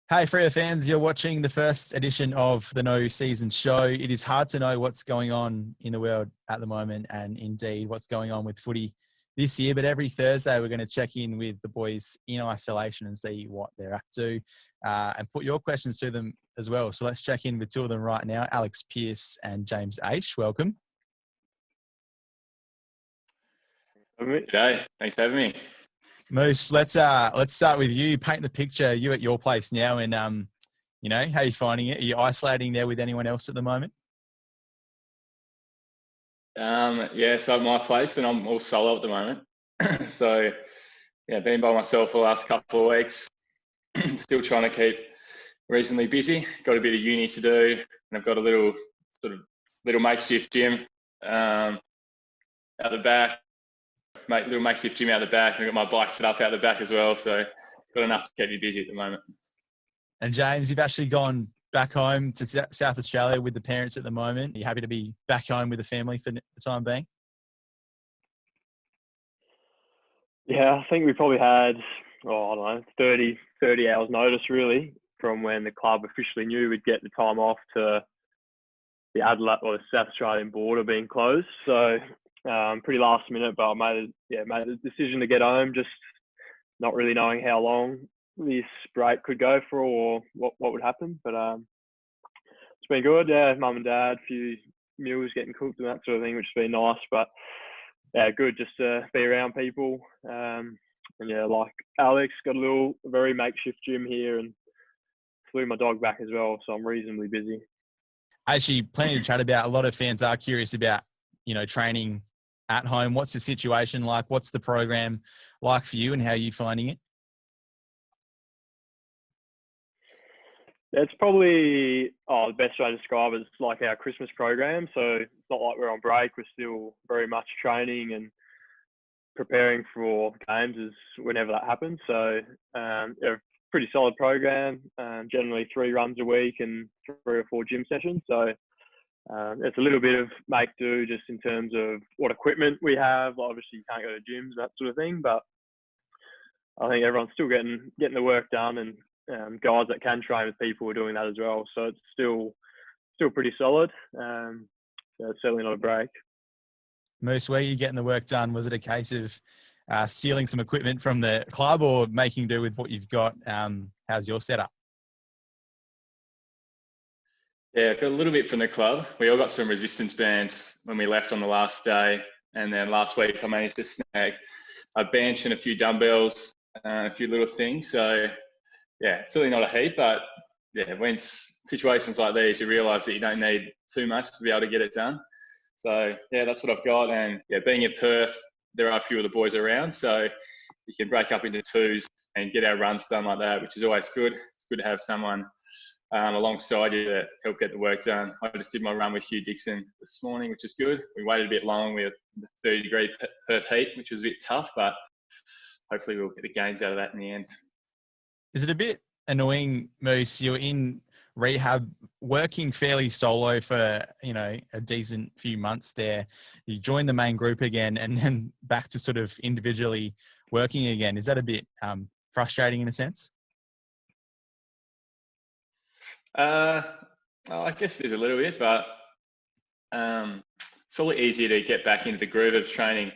Hey, Freo fans, you're watching the first edition of the No Season Show. It is hard to know what's going on in the world at the moment and indeed what's going on with footy this year. But every Thursday, we're going to check in with the boys in isolation and see what they're up to and put your questions to them as well. So let's check in with two of them right now, Alex Pearce and James Aish. Welcome. G'day. Thanks for having me. Moose, let's start with you. Paint the picture. You at your place now, and how are you finding it? Are you isolating there with anyone else at the moment? So at my place, and I'm all solo at the moment. So, been by myself the last couple of weeks. Still trying to keep reasonably busy. Got a bit of uni to do, and I've got a little makeshift gym out the back. Little makeshift gym out the back, and I've got my bike set up out the back as well. So, got enough to keep me busy at the moment. And James, you've actually gone back home to South Australia with the parents at the moment. Are you happy to be back home with the family for the time being? Yeah, I think we probably had, 30 hours notice really from when the club officially knew we'd get the time off to the Adelaide or the South Australian border being closed. So pretty last minute, but I made the decision to get home, just not really knowing how long this break could go for or what would happen. But it's been good. Yeah, mum and dad, a few meals getting cooked and that sort of thing, which has been nice. But yeah, good just to be around people. And yeah, like Alex, got a very makeshift gym here and flew my dog back as well. So I'm reasonably busy. Actually, plenty to chat about. A lot of fans are curious about, training at home. What's the situation like? What's the program like for you and how are you finding it? It's probably the best way to describe it. It's like our Christmas program. So it's not like we're on break. We're still very much training and preparing for games as whenever that happens. So a pretty solid program. Generally 3 runs a week and 3 or 4 gym sessions. So it's a little bit of make do just in terms of what equipment we have. Obviously, you can't go to gyms, that sort of thing. But I think everyone's still getting the work done, and guys that can train with people are doing that as well. So it's still pretty solid. So it's certainly not a break. Moose, where are you getting the work done? Was it a case of stealing some equipment from the club or making do with what you've got? How's your setup? Yeah, got a little bit from the club. We all got some resistance bands when we left on the last day. And then last week I managed to snag a bench and a few dumbbells, a few little things. So yeah, certainly not a heap, but yeah, when situations like these, you realise that you don't need too much to be able to get it done. So yeah, that's what I've got. And yeah, being in Perth, there are a few of the boys around, so you can break up into twos and get our runs done like that, which is always good. It's good to have someone alongside you that help get the work done. I just did my run with Hugh Dixon this morning, which is good. We waited a bit long. We had the 30-degree Perth heat, which was a bit tough, but hopefully we'll get the gains out of that in the end. Is it a bit annoying, Moose? You're in rehab, working fairly solo for, a decent few months there. You join the main group again and then back to sort of individually working again. Is that a bit frustrating in a sense? I guess it is a little bit, but it's probably easier to get back into the groove of training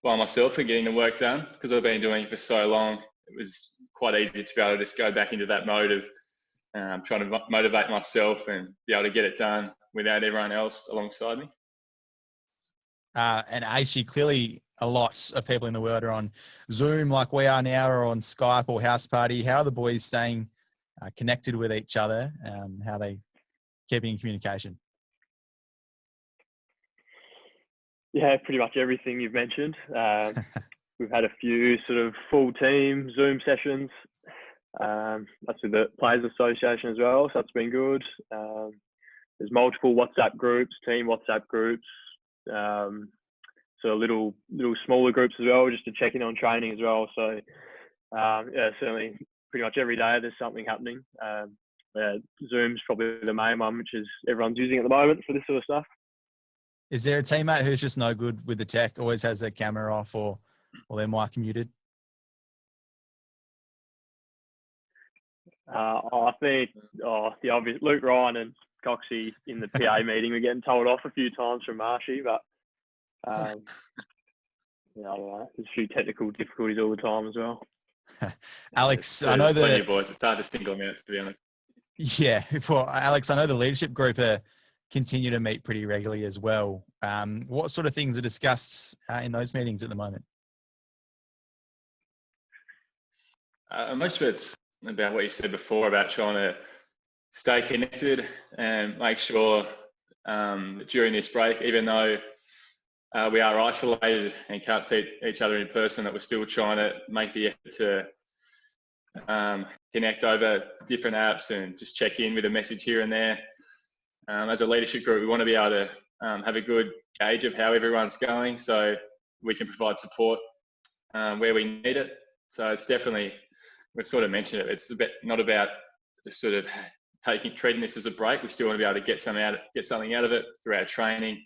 by myself and getting the work done because I've been doing it for so long. It was quite easy to be able to just go back into that mode of trying to motivate myself and be able to get it done without everyone else alongside me. And actually, clearly a lot of people in the world are on Zoom like we are now, or on Skype or House Party. How are the boys staying connected with each other? How are they keeping in communication? Yeah, pretty much everything you've mentioned. We've had a few sort of full team Zoom sessions. That's with the Players Association as well, so that's been good. There's multiple WhatsApp groups, team WhatsApp groups, so little smaller groups as well, just to check in on training as well. So yeah, certainly pretty much every day there's something happening. Zoom's probably the main one, which is everyone's using at the moment for this sort of stuff. Is there a teammate who's just no good with the tech, always has their camera off or their mic muted? I think the obvious Luke Ryan and Coxie in the PA meeting were getting told off a few times from Marshy, but I don't know. There's a few technical difficulties all the time as well. Alex, Yeah, I know plenty of boys. It's hard to single them out, to be honest. Yeah, well, Alex, I know the leadership group continue to meet pretty regularly as well. What sort of things are discussed in those meetings at the moment? Most of it's about what you said before about trying to stay connected and make sure during this break, even though we are isolated and can't see each other in person, that we're still trying to make the effort to connect over different apps and just check in with a message here and there. As a leadership group, we want to be able to have a good gauge of how everyone's going so we can provide support where we need it. So it's definitely, we've sort of mentioned it, it's not about just sort of treating this as a break. We still want to be able to get something out of it through our training.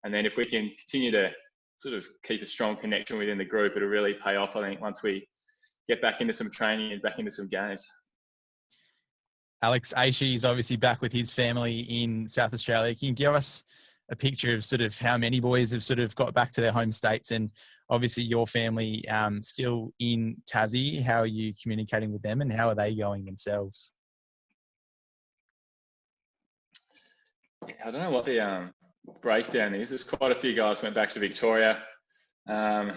And then if we can continue to sort of keep a strong connection within the group, it'll really pay off, I think, once we get back into some training and back into some games. Alex, Aish is obviously back with his family in South Australia. Can you give us a picture of sort of how many boys have sort of got back to their home states, and obviously your family still in Tassie? How are you communicating with them and how are they going themselves? I don't know what the breakdown is. There's quite a few guys went back to Victoria. A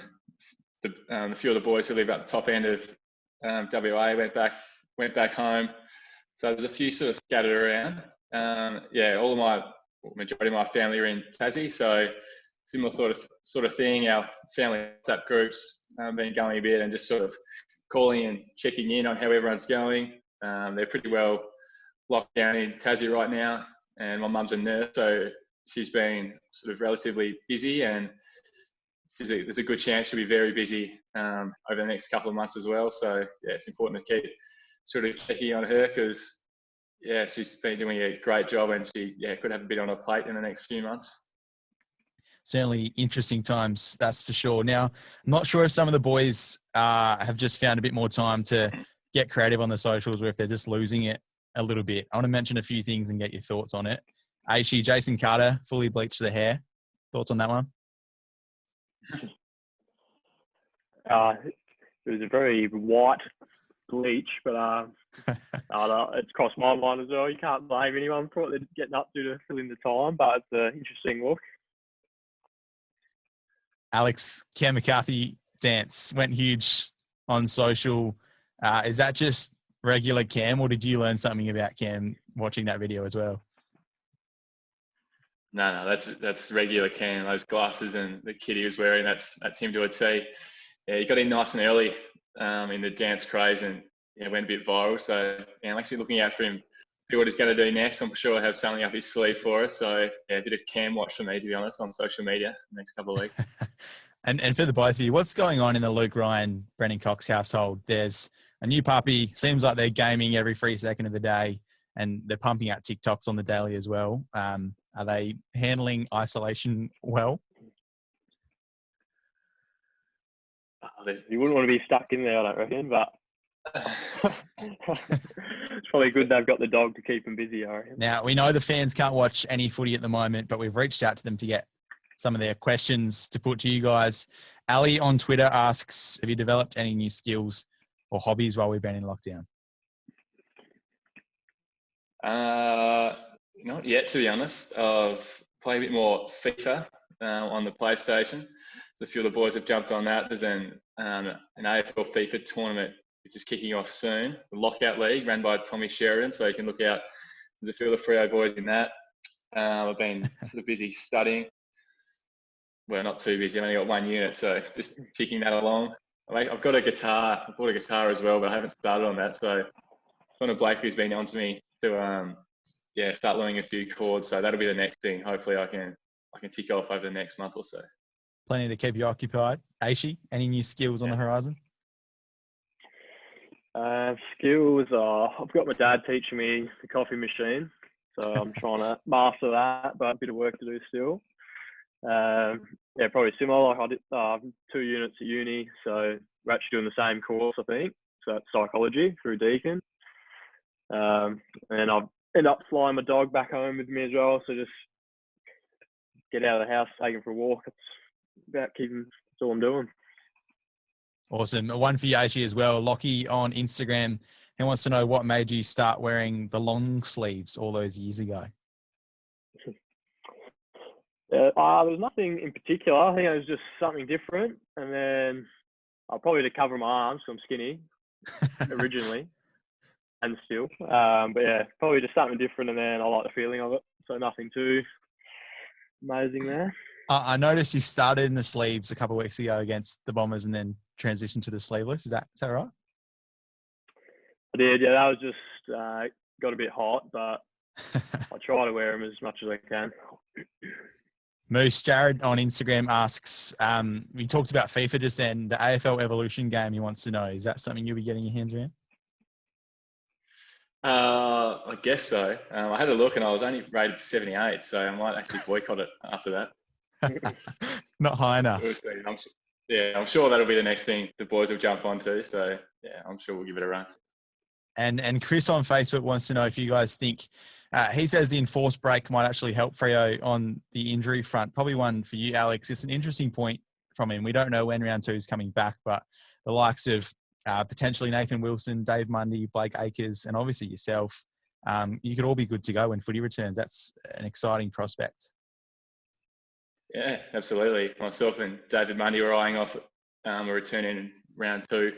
few of the boys who live at the top end of WA went back home. So there's a few sort of scattered around. Majority of my family are in Tassie, so similar sort of thing. Our family WhatsApp groups been going a bit and just sort of calling and checking in on how everyone's going. They're pretty well locked down in Tassie right now, and my mum's a nurse, so she's been sort of relatively busy, and there's a good chance she'll be very busy over the next couple of months as well. So yeah, it's important to keep sort of checking on her because she's been doing a great job, and she could have a bit on her plate in the next few months. Certainly interesting times, that's for sure. Now, I'm not sure if some of the boys have just found a bit more time to get creative on the socials, or if they're just losing it a little bit. I want to mention a few things and get your thoughts on it. Aish, Jason Carter fully bleached the hair. Thoughts on that one? It was a very white bleach, but it's crossed my mind as well. You can't blame anyone for what they're getting up to fill in the time, but it's an interesting look. Alex, Cam McCarthy dance went huge on social. Is that just regular Cam, or did you learn something about Cam watching that video as well? No, that's regular Cam. Those glasses and the kit he was wearing, that's him to a T. Yeah, he got in nice and early in the dance craze, and went a bit viral. So I'm actually looking out for him, see what he's going to do next. I'm sure he'll have something up his sleeve for us. So a bit of Cam watch for me, to be honest, on social media the next couple of weeks. And for the both of you, what's going on in the Luke Ryan, Brennan Cox household? There's a new puppy. Seems like they're gaming every free second of the day, and they're pumping out TikToks on the daily as well. Are they handling isolation well? You wouldn't want to be stuck in there, I don't reckon, but it's probably good they've got the dog to keep them busy, I reckon. Now, we know the fans can't watch any footy at the moment, but we've reached out to them to get some of their questions to put to you guys. Ali on Twitter asks, have you developed any new skills or hobbies while we've been in lockdown? Not yet, to be honest. I've played a bit more FIFA on the PlayStation. So a few of the boys have jumped on that. There's an AFL FIFA tournament which is kicking off soon. The Lockout League, run by Tommy Sheridan. So you can look out. There's a few of the Freo boys in that. I've been sort of busy studying. Well, not too busy. I've only got one unit, so just ticking that along. I've got a guitar. I bought a guitar as well, but I haven't started on that. So Connor Blakely's been on to me to start learning a few chords. So that'll be the next thing. Hopefully I can tick off over the next month or so. Plenty to keep you occupied. Aish, any new skills on the horizon? Skills I've got my dad teaching me the coffee machine, so I'm trying to master that, but a bit of work to do still. Probably similar. Like I did 2 units at uni, so we're actually doing the same course, I think. So that's psychology through Deakin. And then I've ended up flying my dog back home with me as well. So just get out of the house, take him for a walk. It's about keeping. That's all I'm doing. Awesome. One for you, Aish, as well. Lockie on Instagram. He wants to know what made you start wearing the long sleeves all those years ago. There was nothing in particular. I think it was just something different. And then probably to cover my arms, so I'm skinny originally and still. But yeah, probably just something different. And then I like the feeling of it. So nothing too amazing there. I noticed you started in the sleeves a couple of weeks ago against the Bombers and then transitioned to the sleeveless. Is that right? I did. Yeah, that was just got a bit hot, but I try to wear them as much as I can. Moose, Jared on Instagram asks, we talked about FIFA just then, the AFL Evolution game he wants to know. Is that something you'll be getting your hands around? I guess so. I had a look and I was only rated 78, so I might actually boycott it after that. Not high enough. I'm sure that'll be the next thing the boys will jump onto. So yeah, I'm sure we'll give it a run. And Chris on Facebook wants to know if you guys think, he says the enforced break might actually help Freo on the injury front. Probably one for you, Alex. It's an interesting point from him. We don't know when round 2 is coming back, but the likes of potentially Nathan Wilson, Dave Mundy, Blake Acres, and obviously yourself, you could all be good to go when footy returns. That's an exciting prospect. Yeah, absolutely. Myself and David Mundy were eyeing off a return in round 2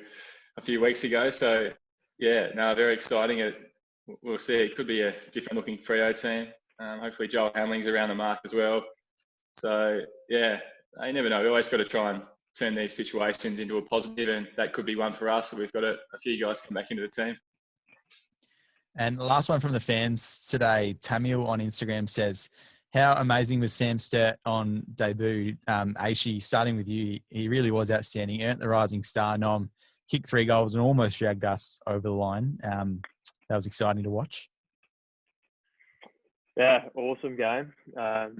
a few weeks ago. So yeah, no, very exciting. We'll see. It could be a different looking Freo team. Hopefully Joel Hamling's around the mark as well. So yeah, you never know. We always got to try and turn these situations into a positive, and that could be one for us. So we've got a few guys come back into the team. And the last one from the fans today, Tamil on Instagram says, how amazing was Sam Sturt on debut? Aishi, starting with you, he really was outstanding. Earned the Rising Star nom, kicked 3 goals and almost dragged us over the line. That was exciting to watch. Yeah, awesome game. It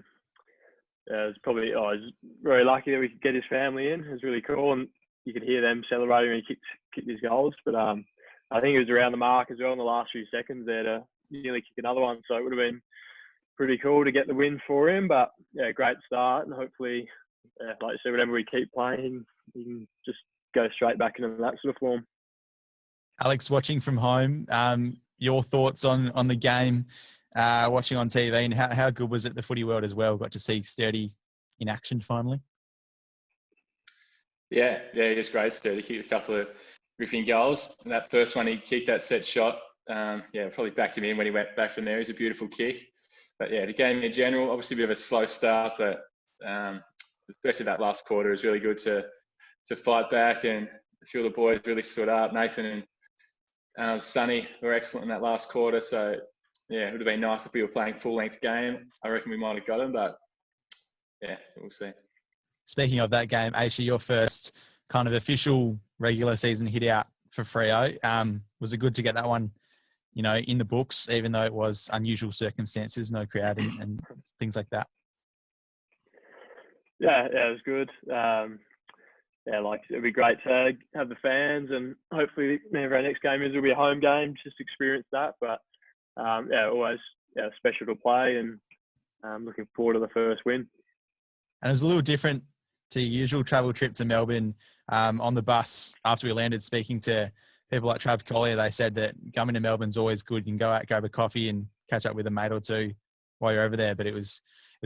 was probably, I was very lucky that we could get his family in. It was really cool, and you could hear them celebrating when he kicked his goals. But I think it was around the mark as well in the last few seconds there to nearly kick another one. So it would have been pretty cool to get the win for him. But yeah, great start, and hopefully, like you said, whenever we keep playing, he can just go straight back into that sort of form. Alex, watching from home, your thoughts on the game, watching on TV, and how good was it, the footy world as well? Got to see Sturdy in action finally. Yeah, it was great. Sturdy kicked a couple of ripping goals. And that first one, he kicked that set shot. Probably backed him in when he went back from there. It was a beautiful kick. But yeah, the game in general, obviously a bit of a slow start, but especially that last quarter is really good to fight back, and a few of the boys really stood up. Nathan and Sonny were excellent in that last quarter. So yeah, it would have been nice if we were playing full length game. I reckon we might have got him, but yeah, we'll see. Speaking of that game, Aisha, your first kind of official regular season hit out for Freo. Was it good to get that one, in the books, even though it was unusual circumstances, no crowd and things like that? Yeah, it was good. It'd be great to have the fans, and hopefully whenever our next game is, it'll be a home game, just experience that. But always special to play, and looking forward to the first win. And it was a little different to your usual travel trip to Melbourne. On the bus after we landed, speaking to people like Trav Collier, they said that coming to Melbourne's always good. You can go out, grab a coffee and catch up with a mate or two while you're over there. But it was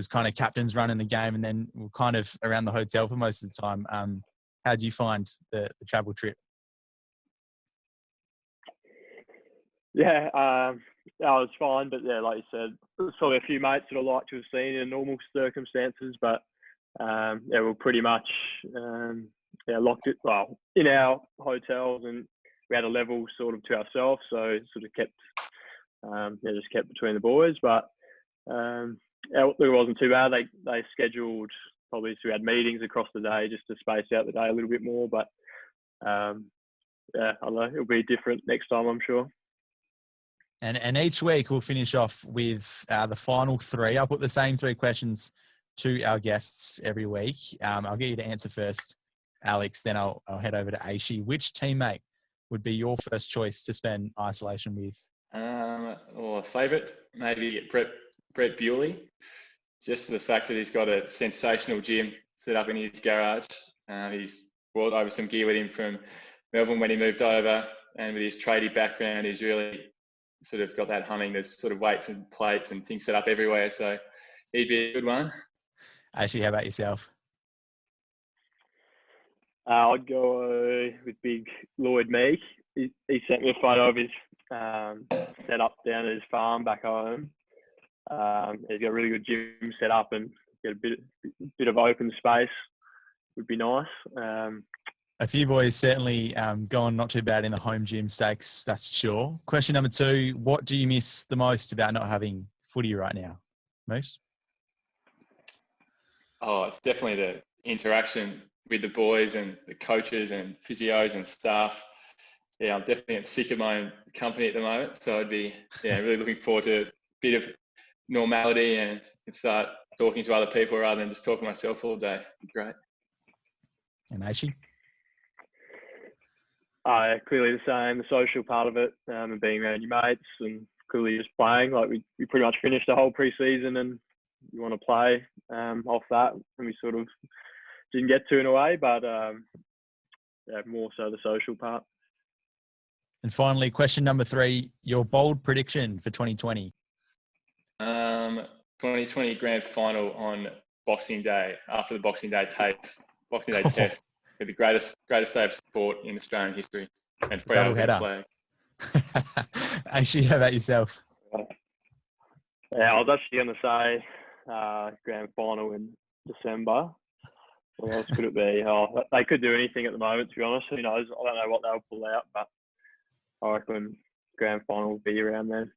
kind of captain's run in the game, and then we're kind of around the hotel for most of the time. How do you find the travel trip? Yeah, I was fine, but yeah, like you said, there's probably a few mates that I'd like to have seen in normal circumstances, but we're pretty much locked it in our hotels, and we had a level sort of to ourselves, so it sort of kept between the boys. But it wasn't too bad. They scheduled probably, so we had meetings across the day just to space out the day a little bit more. But I don't know, it'll be different next time, I'm sure. And each week we'll finish off with the final 3. I'll put the same 3 questions to our guests every week. I'll get you to answer first, Alex, then I'll head over to Aishi. Which teammate would be your first choice to spend isolation with Or a favourite, maybe Brett Bewley. Just the fact that he's got a sensational gym set up in his garage. He's brought over some gear with him from Melbourne when he moved over, and with his tradie background, he's really sort of got that humming. There's sort of weights and plates and things set up everywhere, so he'd be a good one. Actually, how about yourself? I'd go with big Lloyd Meek. He sent me a photo of his set up down at his farm back home. He's got a really good gym set up and got a bit of open space. Would be nice. A few boys certainly gone not too bad in the home gym stakes, that's for sure. Question number 2, what do you miss the most about not having footy right now, Moose? Oh, it's definitely the interaction with the boys and the coaches and physios and staff. Yeah, I'm definitely sick of my own company at the moment. So I'd be really looking forward to a bit of normality and start talking to other people rather than just talking to myself all day. Great. And Aish? Clearly the same, the social part of it, and being around your mates and clearly just playing. Like we pretty much finished the whole pre-season and you want to play off that, and we sort of didn't get to in a way, but more so the social part. And finally, question number 3, your bold prediction for 2020. 2020 grand final on Boxing Day, after the Boxing Day test, with the greatest day of sport in Australian history, and free over the flag. Actually, how about yourself? Yeah, I was actually going to say grand final in December. What else could it be? They could do anything at the moment, to be honest. Who knows? I don't know what they'll pull out, but I reckon grand final will be around then.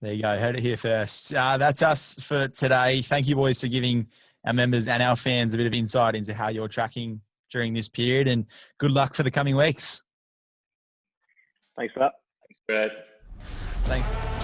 There you go. Heard it here first. That's us for today. Thank you, boys, for giving our members and our fans a bit of insight into how you're tracking during this period, and good luck for the coming weeks. Thanks for that. Thanks, Brad. Thanks.